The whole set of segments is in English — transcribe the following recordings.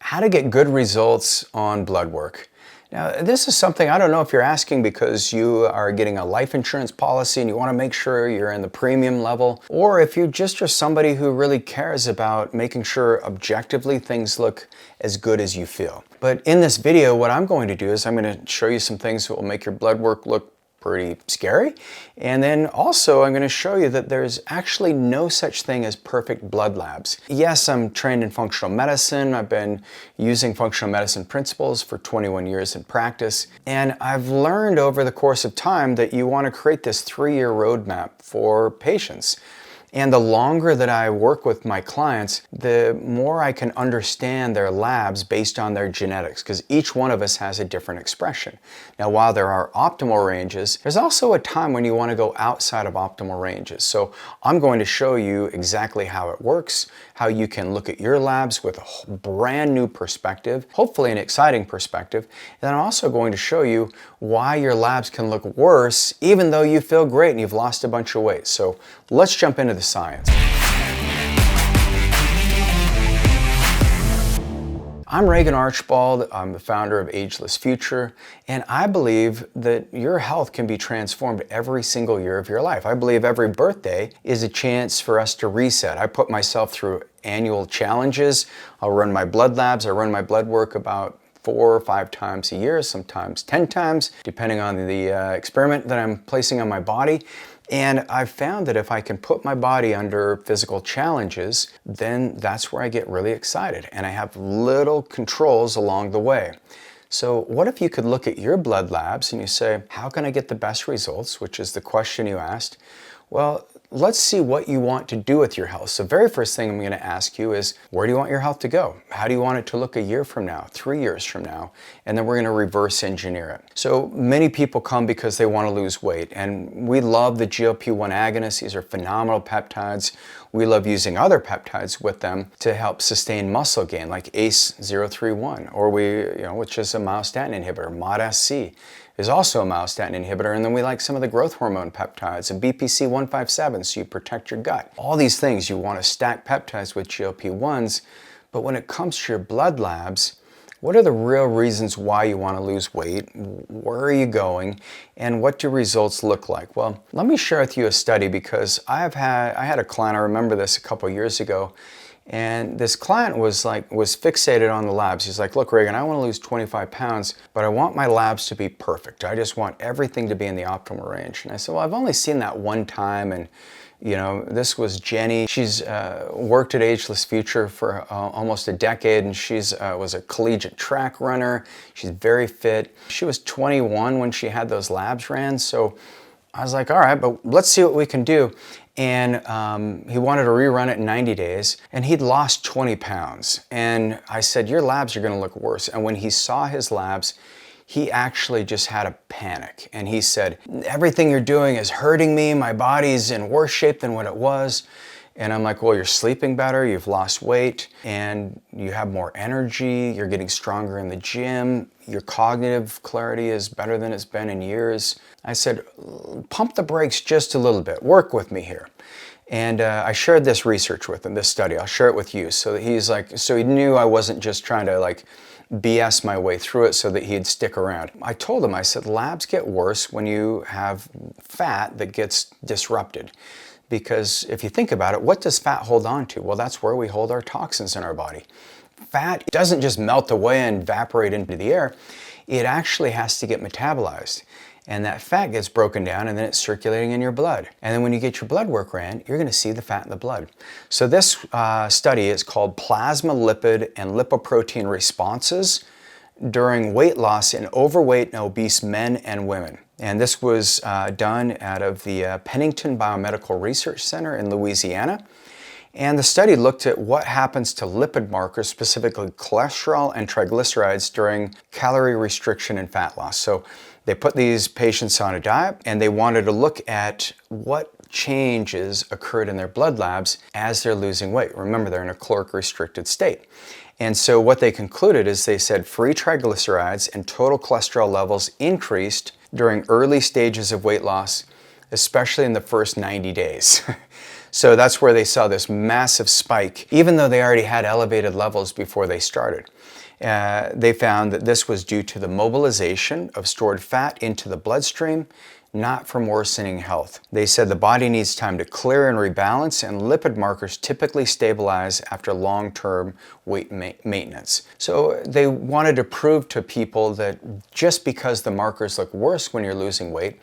How to get good results on blood work. Now, this is something I don't know if you're asking because you are getting a life insurance policy and you want to make sure you're in the premium level, or if you just are somebody who really cares about making sure objectively things look as good as you feel. But in this video, what I'm going to do is I'm going to show you some things that will make your blood work look pretty scary. And then also I'm going to show you that there's actually no such thing as perfect blood labs. Yes, I'm trained in functional medicine. I've been using functional medicine principles for 21 years in practice. And I've learned over the course of time that you want to create this 3-year roadmap for patients. And the longer that I work with my clients, the more I can understand their labs based on their genetics, because each one of us has a different expression. Now, while there are optimal ranges, there's also a time when you want to go outside of optimal ranges. So I'm going to show you exactly how it works, how you can look at your labs with a brand new perspective, hopefully an exciting perspective. And then I'm also going to show you why your labs can look worse even though you feel great and you've lost a bunch of weight. So let's jump into the science. I'm Regan Archibald. I'm the founder of Ageless Future, and I believe that your health can be transformed every single year of your life. I believe every birthday is a chance for us to reset. I put myself through annual challenges. I'll run my blood labs. I run my blood work about 4 or 5 times a year, sometimes 10 times, depending on the experiment that I'm placing on my body. And I've found that if I can put my body under physical challenges, then that's where I get really excited. And I have little controls along the way. So what if you could look at your blood labs and you say, how can I get the best results? Which is the question you asked. Well, let's see what you want to do with your health. So very first thing I'm going to ask you is, where do you want your health to go? How do you want it to look a year from now, 3 years from now? And then we're going to reverse engineer it. So many people come because they want to lose weight, and we love the GLP-1 agonists. These are phenomenal peptides. We love using other peptides with them to help sustain muscle gain, like ACE-031, or which is a myostatin inhibitor. MOD-SC is also a myostatin inhibitor, and then we like some of the growth hormone peptides, and BPC-157, so you protect your gut. All these things, you want to stack peptides with GLP-1s, but when it comes to your blood labs, what are the real reasons why you want to lose weight? Where are you going? And what do results look like? Well, let me share with you a study, because I had a client, I remember this a couple years ago, and this client was fixated on the labs. He's like, look, Regan, I want to lose 25 pounds, but I want my labs to be perfect. I just want everything to be in the optimal range. And I said, well, I've only seen that one time, and this was Jenny. She's worked at Ageless Future for almost a decade, and she's was a collegiate track runner. She's very fit. She was 21 when she had those labs ran, so I was like, all right, but let's see what we can do. And he wanted to rerun it in 90 days, and he'd lost 20 pounds. And I said, your labs are going to look worse. And when he saw his labs, he actually just had a panic. And he said, everything you're doing is hurting me. My body's in worse shape than what it was. And I'm like, well, you're sleeping better, you've lost weight, and you have more energy, you're getting stronger in the gym, your cognitive clarity is better than it's been in years. I said, pump the brakes just a little bit, work with me here. And I shared this research with him, this study. I'll share it with you. So that so he knew I wasn't just trying to BS my way through it so that he'd stick around. I told him, I said, labs get worse when you have fat that gets disrupted. Because if you think about it, what does fat hold on to? Well, that's where we hold our toxins in our body. Fat doesn't just melt away and evaporate into the air. It actually has to get metabolized. And that fat gets broken down, and then it's circulating in your blood. And then when you get your blood work ran, you're going to see the fat in the blood. So this study is called Plasma Lipid and Lipoprotein Responses during weight loss in overweight and obese men and women. And this was done out of the Pennington Biomedical Research Center in Louisiana. And the study looked at what happens to lipid markers, specifically cholesterol and triglycerides, during calorie restriction and fat loss. So they put these patients on a diet, and they wanted to look at what changes occurred in their blood labs as they're losing weight. Remember, they're in a caloric restricted state. And so what they concluded is they said free triglycerides and total cholesterol levels increased during early stages of weight loss, especially in the first 90 days. So that's where they saw this massive spike, even though they already had elevated levels before they started. They found that this was due to the mobilization of stored fat into the bloodstream, not from worsening health. They said the body needs time to clear and rebalance, and lipid markers typically stabilize after long-term weight maintenance. So they wanted to prove to people that just because the markers look worse when you're losing weight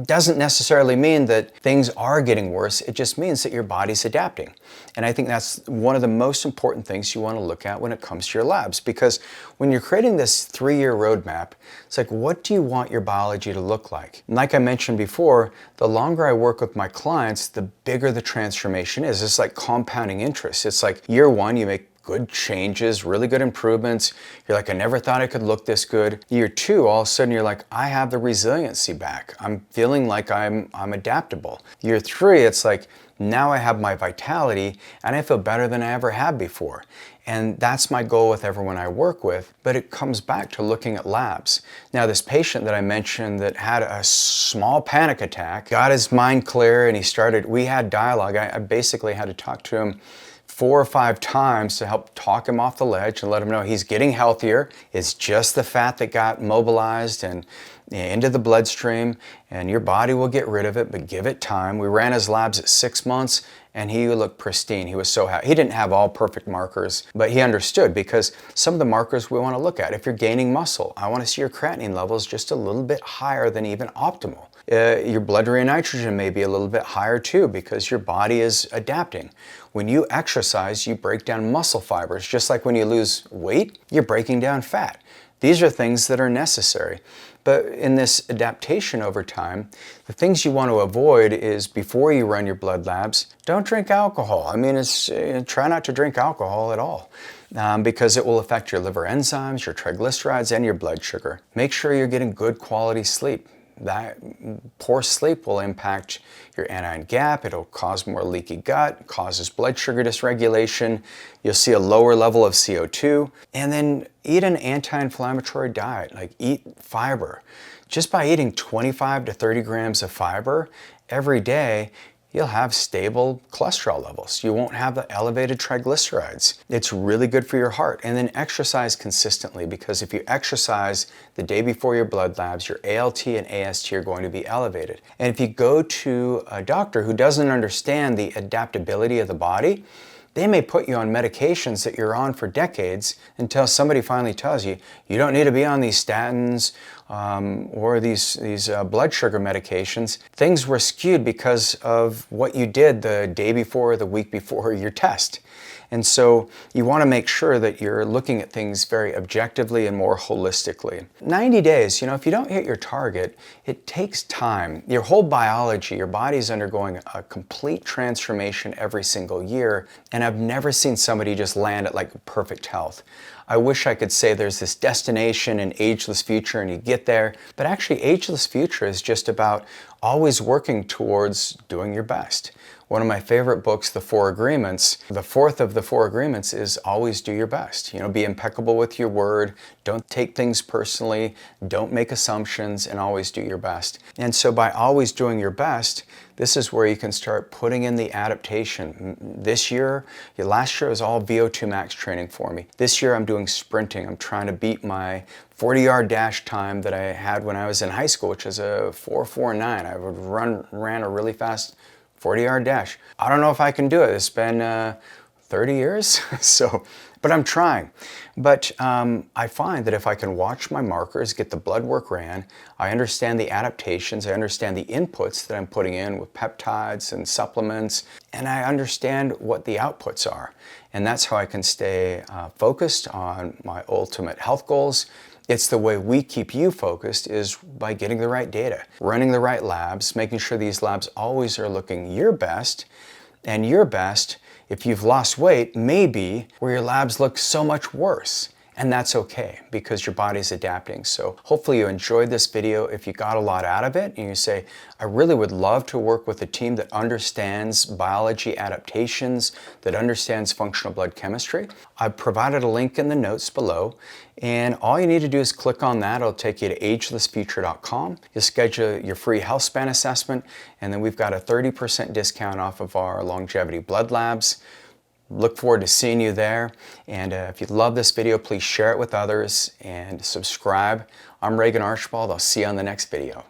doesn't necessarily mean that things are getting worse. It just means that your body's adapting. And I think that's one of the most important things you want to look at when it comes to your labs, because when you're creating this 3-year roadmap, it's like, what do you want your biology to look like? And like I mentioned before, the longer I work with my clients, the bigger the transformation is. It's like compounding interest. It's like year 1, you make good changes, really good improvements. You're like, I never thought I could look this good. Year 2, all of a sudden you're like, I have the resiliency back. I'm feeling like I'm adaptable. Year 3, it's like, now I have my vitality and I feel better than I ever had before. And that's my goal with everyone I work with, but it comes back to looking at labs. Now, this patient that I mentioned that had a small panic attack, got his mind clear, and we had dialogue. I basically had to talk to him 4 or 5 times to help talk him off the ledge and let him know he's getting healthier. It's just the fat that got mobilized and into the bloodstream, and your body will get rid of it, but give it time. We ran his labs at 6 months, and he looked pristine. He was so happy. He didn't have all perfect markers, but he understood, because some of the markers we want to look at, if you're gaining muscle, I want to see your creatinine levels just a little bit higher than even optimal. Your blood-urea nitrogen may be a little bit higher too, because your body is adapting. When you exercise, you break down muscle fibers. Just like when you lose weight, you're breaking down fat. These are things that are necessary. But in this adaptation over time, the things you want to avoid is, before you run your blood labs, don't drink alcohol. I mean, try not to drink alcohol at all, because it will affect your liver enzymes, your triglycerides, and your blood sugar. Make sure you're getting good quality sleep. That poor sleep will impact your anion gap. It'll cause more leaky gut, causes blood sugar dysregulation. You'll see a lower level of CO2. And then eat an anti-inflammatory diet, like eat fiber. Just by eating 25 to 30 grams of fiber every day, you'll have stable cholesterol levels. You won't have the elevated triglycerides. It's really good for your heart. And then exercise consistently, because if you exercise the day before your blood labs, your ALT and AST are going to be elevated. And if you go to a doctor who doesn't understand the adaptability of the body, they may put you on medications that you're on for decades, until somebody finally tells you, you don't need to be on these statins or these blood sugar medications. Things were skewed because of what you did the day before or the week before your test. And so you want to make sure that you're looking at things very objectively and more holistically. 90 days, if you don't hit your target, it takes time. Your whole biology, your body's undergoing a complete transformation every single year, and I've never seen somebody just land at like perfect health. I wish I could say there's this destination in Ageless Future and you get there, but actually Ageless Future is just about always working towards doing your best. One of my favorite books, The 4 Agreements, the 4th of the 4 agreements is always do your best. Be impeccable with your word, don't take things personally, don't make assumptions, and always do your best. And so by always doing your best, this is where you can start putting in the adaptation. This year, last year was all VO2 max training for me. This year I'm doing sprinting. I'm trying to beat my 40-yard dash time that I had when I was in high school, which is a 4:49. I ran a really fast 40-yard dash. I don't know if I can do it. It's been 30 years, but I'm trying. But I find that if I can watch my markers, get the blood work ran, I understand the adaptations, I understand the inputs that I'm putting in with peptides and supplements, and I understand what the outputs are. And that's how I can stay focused on my ultimate health goals. It's the way we keep you focused is by getting the right data, running the right labs, making sure these labs always are looking your best, and your best, if you've lost weight, maybe where your labs look so much worse. And that's okay because your body's adapting. So hopefully you enjoyed this video. If you got a lot out of it and you say, I really would love to work with a team that understands biology adaptations, that understands functional blood chemistry, I've provided a link in the notes below. And all you need to do is click on that. It'll take you to agelessfuture.com. You'll schedule your free health span assessment. And then we've got a 30% discount off of our longevity blood labs. Look forward to seeing you there. And if you love this video, please share it with others and subscribe. I'm Regan Archibald. I'll see you on the next video.